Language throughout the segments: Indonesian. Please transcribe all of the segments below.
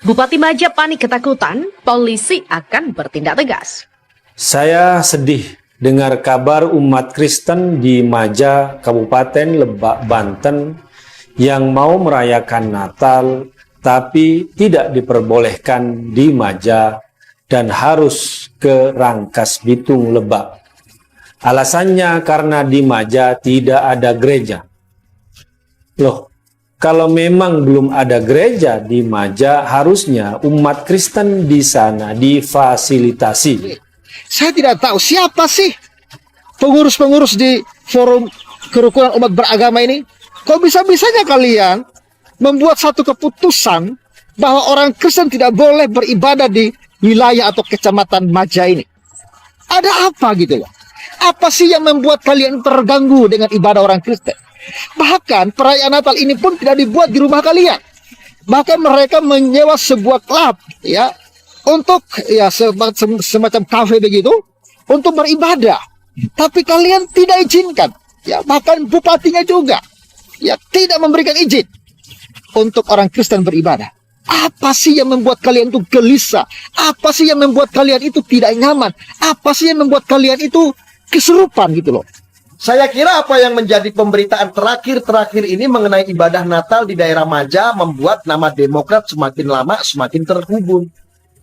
Bupati Maja panik ketakutan, polisi akan bertindak tegas. Saya sedih dengar kabar umat Kristen di Maja, Kabupaten Lebak, Banten yang mau merayakan Natal tapi tidak diperbolehkan di Maja dan harus ke Rangkas Bitung, Lebak. Alasannya karena di Maja tidak ada gereja. Loh, kalau memang belum ada gereja di Maja, harusnya umat Kristen di sana difasilitasi. Saya tidak tahu siapa sih pengurus-pengurus di forum kerukunan umat beragama ini. Kok bisa-bisanya kalian membuat satu keputusan bahwa orang Kristen tidak boleh beribadah di wilayah atau kecamatan Maja ini? Ada apa gitu loh? Apa sih yang membuat kalian terganggu dengan ibadah orang Kristen? Bahkan perayaan Natal ini pun tidak dibuat di rumah kalian. Bahkan mereka menyewa sebuah klub ya untuk ya semacam kafe begitu untuk beribadah. Tapi kalian tidak izinkan. Ya bahkan bupatinya juga ya tidak memberikan izin untuk orang Kristen beribadah. Apa sih yang membuat kalian itu gelisah? Apa sih yang membuat kalian itu tidak nyaman? Apa sih yang membuat kalian itu kesurupan gitu loh? Saya kira apa yang menjadi pemberitaan terakhir ini mengenai ibadah Natal di daerah Maja membuat nama Demokrat semakin lama semakin terhubung.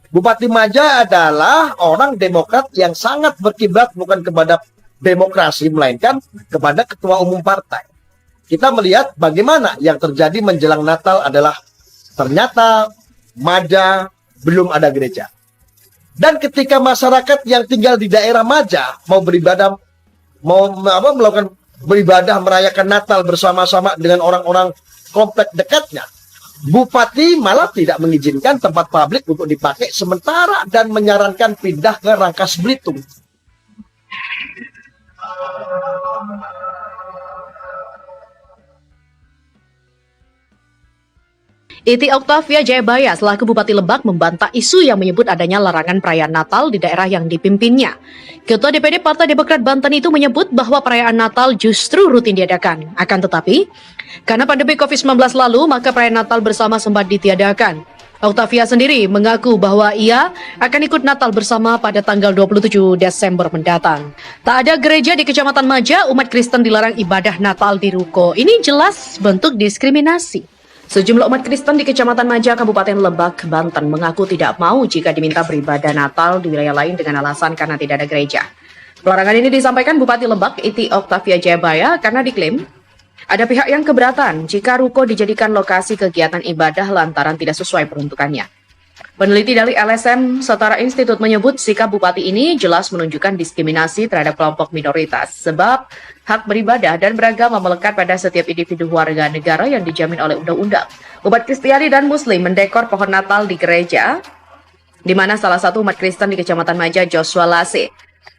Bupati Maja adalah orang Demokrat yang sangat berkiblat bukan kepada demokrasi, melainkan kepada ketua umum partai. Kita melihat bagaimana yang terjadi menjelang Natal adalah ternyata Maja belum ada gereja. Dan ketika masyarakat yang tinggal di daerah Maja mau beribadah, melakukan beribadah merayakan Natal bersama-sama dengan orang-orang komplek dekatnya, Bupati malah tidak mengizinkan tempat publik untuk dipakai sementara dan menyarankan pindah ke Rangkas Bitung. Iti Oktavia Jayabaya selaku Bupati Lebak membantah isu yang menyebut adanya larangan perayaan Natal di daerah yang dipimpinnya. Ketua DPD Partai Demokrat Banten itu menyebut bahwa perayaan Natal justru rutin diadakan. Akan tetapi, karena pandemi COVID-19 lalu, maka perayaan Natal bersama sempat ditiadakan. Oktavia sendiri mengaku bahwa ia akan ikut Natal bersama pada tanggal 27 Desember mendatang. Tak ada gereja di Kecamatan Maja, umat Kristen dilarang ibadah Natal di ruko. Ini jelas bentuk diskriminasi. Sejumlah umat Kristen di Kecamatan Maja, Kabupaten Lebak, Banten mengaku tidak mau jika diminta beribadah Natal di wilayah lain dengan alasan karena tidak ada gereja. Pelarangan ini disampaikan Bupati Lebak, Iti Oktavia Jayabaya, karena diklaim ada pihak yang keberatan jika ruko dijadikan lokasi kegiatan ibadah lantaran tidak sesuai peruntukannya. Peneliti dari LSM Setara Institut menyebut sikap Bupati ini jelas menunjukkan diskriminasi terhadap kelompok minoritas sebab hak beribadah dan beragama melekat pada setiap individu warga negara yang dijamin oleh undang-undang. Umat Kristiani dan Muslim mendekor pohon Natal di gereja, di mana salah satu umat Kristen di Kecamatan Maja, Joshua Lase,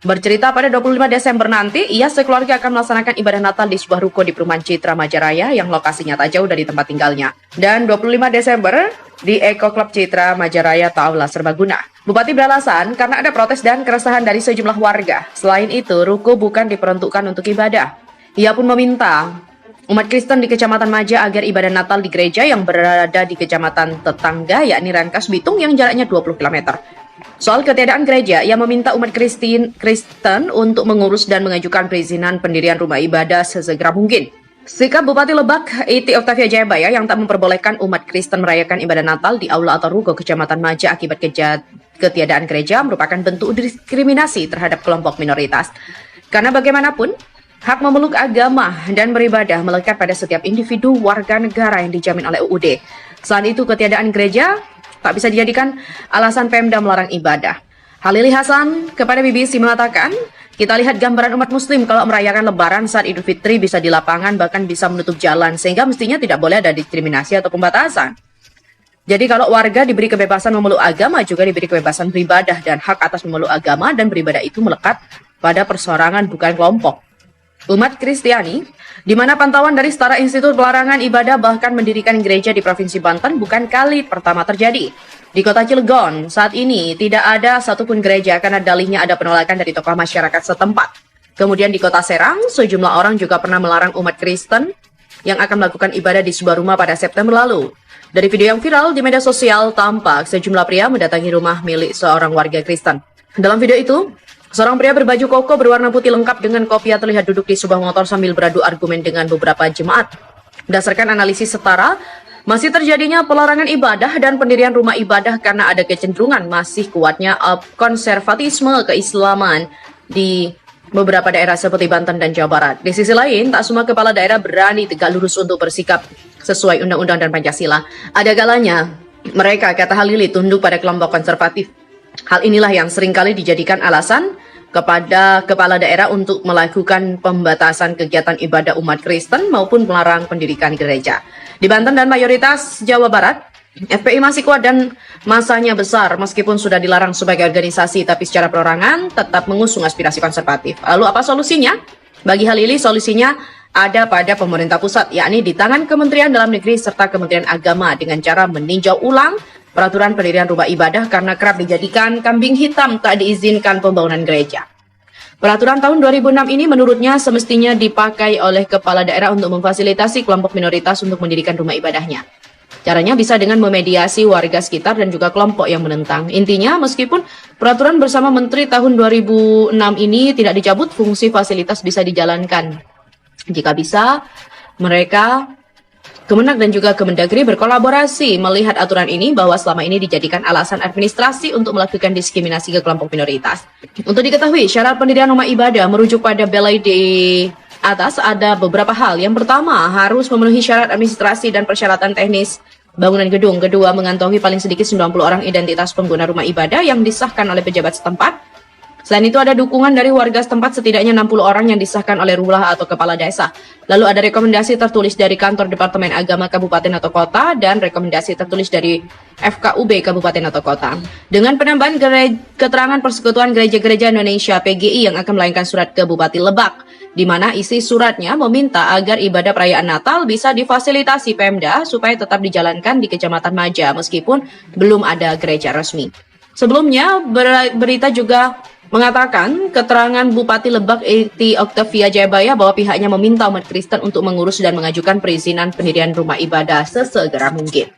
bercerita pada 25 Desember nanti, ia sekeluarga akan melaksanakan ibadah Natal di sebuah ruko di Perumahan Citra Majaraya yang lokasinya tak jauh dari tempat tinggalnya. Dan 25 Desember di Eko Club Citra Majaraya Aula Serbaguna. Bupati beralasan karena ada protes dan keresahan dari sejumlah warga. Selain itu, ruko bukan diperuntukkan untuk ibadah. Ia pun meminta umat Kristen di Kecamatan Maja agar ibadah Natal di gereja yang berada di kecamatan tetangga yakni Rangkas Bitung yang jaraknya 20 km. Soal ketiadaan gereja, ia meminta umat Kristen untuk mengurus dan mengajukan perizinan pendirian rumah ibadah sesegera mungkin. Sikap Bupati Lebak, Iti Oktavia Jayabaya yang tak memperbolehkan umat Kristen merayakan ibadah Natal di aula atau ruko Kecamatan Maja akibat ketiadaan gereja merupakan bentuk diskriminasi terhadap kelompok minoritas. Karena bagaimanapun, hak memeluk agama dan beribadah melekat pada setiap individu warga negara yang dijamin oleh UUD. Selain itu, ketiadaan gereja tak bisa dijadikan alasan Pemda melarang ibadah. Halili Hasan kepada BBC mengatakan, kita lihat gambaran umat muslim kalau merayakan lebaran saat Idul Fitri bisa di lapangan bahkan bisa menutup jalan sehingga mestinya tidak boleh ada diskriminasi atau pembatasan. Jadi kalau warga diberi kebebasan memeluk agama juga diberi kebebasan beribadah dan hak atas memeluk agama dan beribadah itu melekat pada perseorangan bukan kelompok. Umat Kristiani, di mana pantauan dari Setara Institut pelarangan ibadah bahkan mendirikan gereja di Provinsi Banten bukan kali pertama terjadi. Di kota Cilegon, saat ini tidak ada satupun gereja karena dalihnya ada penolakan dari tokoh masyarakat setempat. Kemudian di kota Serang, sejumlah orang juga pernah melarang umat Kristen yang akan melakukan ibadah di sebuah rumah pada September lalu. Dari video yang viral di media sosial, tampak sejumlah pria mendatangi rumah milik seorang warga Kristen. Dalam video itu, seorang pria berbaju koko berwarna putih lengkap dengan kopiah terlihat duduk di sebuah motor sambil beradu argumen dengan beberapa jemaat. Berdasarkan analisis setara, masih terjadinya pelarangan ibadah dan pendirian rumah ibadah karena ada kecenderungan masih kuatnya konservatisme keislaman di beberapa daerah seperti Banten dan Jawa Barat. Di sisi lain, tak semua kepala daerah berani tegak lurus untuk bersikap sesuai undang-undang dan Pancasila. Ada kalanya mereka, kata Halili, tunduk pada kelompok konservatif. Hal inilah yang seringkali dijadikan alasan kepada kepala daerah untuk melakukan pembatasan kegiatan ibadah umat Kristen maupun melarang pendirikan gereja. Di Banten dan mayoritas Jawa Barat, FPI masih kuat dan masanya besar meskipun sudah dilarang sebagai organisasi, tapi secara perorangan tetap mengusung aspirasi konservatif. Lalu apa solusinya? Bagi Halili, solusinya ada pada pemerintah pusat, yakni di tangan Kementerian Dalam Negeri serta Kementerian Agama dengan cara meninjau ulang peraturan pendirian rumah ibadah karena kerap dijadikan kambing hitam tak diizinkan pembangunan gereja. Peraturan tahun 2006 ini menurutnya semestinya dipakai oleh kepala daerah untuk memfasilitasi kelompok minoritas untuk mendirikan rumah ibadahnya. Caranya bisa dengan memediasi warga sekitar dan juga kelompok yang menentang. Intinya, meskipun peraturan bersama Menteri tahun 2006 ini tidak dicabut, fungsi fasilitas bisa dijalankan. Jika bisa, mereka, Kemenak dan juga Kemendagri berkolaborasi melihat aturan ini bahwa selama ini dijadikan alasan administrasi untuk melakukan diskriminasi ke kelompok minoritas. Untuk diketahui, syarat pendirian rumah ibadah merujuk pada belai di atas ada beberapa hal. Yang pertama, harus memenuhi syarat administrasi dan persyaratan teknis bangunan gedung. Kedua, mengantongi paling sedikit 90 orang identitas pengguna rumah ibadah yang disahkan oleh pejabat setempat. Selain itu ada dukungan dari warga setempat setidaknya 60 orang yang disahkan oleh lurah atau kepala desa. Lalu ada rekomendasi tertulis dari kantor Departemen Agama Kabupaten atau Kota dan rekomendasi tertulis dari FKUB Kabupaten atau Kota. Dengan penambahan keterangan Persekutuan Gereja-Gereja Indonesia PGI yang akan melayangkan surat ke Bupati Lebak, di mana isi suratnya meminta agar ibadah perayaan Natal bisa difasilitasi Pemda supaya tetap dijalankan di Kecamatan Maja meskipun belum ada gereja resmi. Sebelumnya, berita juga mengatakan keterangan Bupati Lebak Eti Octavia Jayabaya bahwa pihaknya meminta umat Kristen untuk mengurus dan mengajukan perizinan pendirian rumah ibadah sesegera mungkin.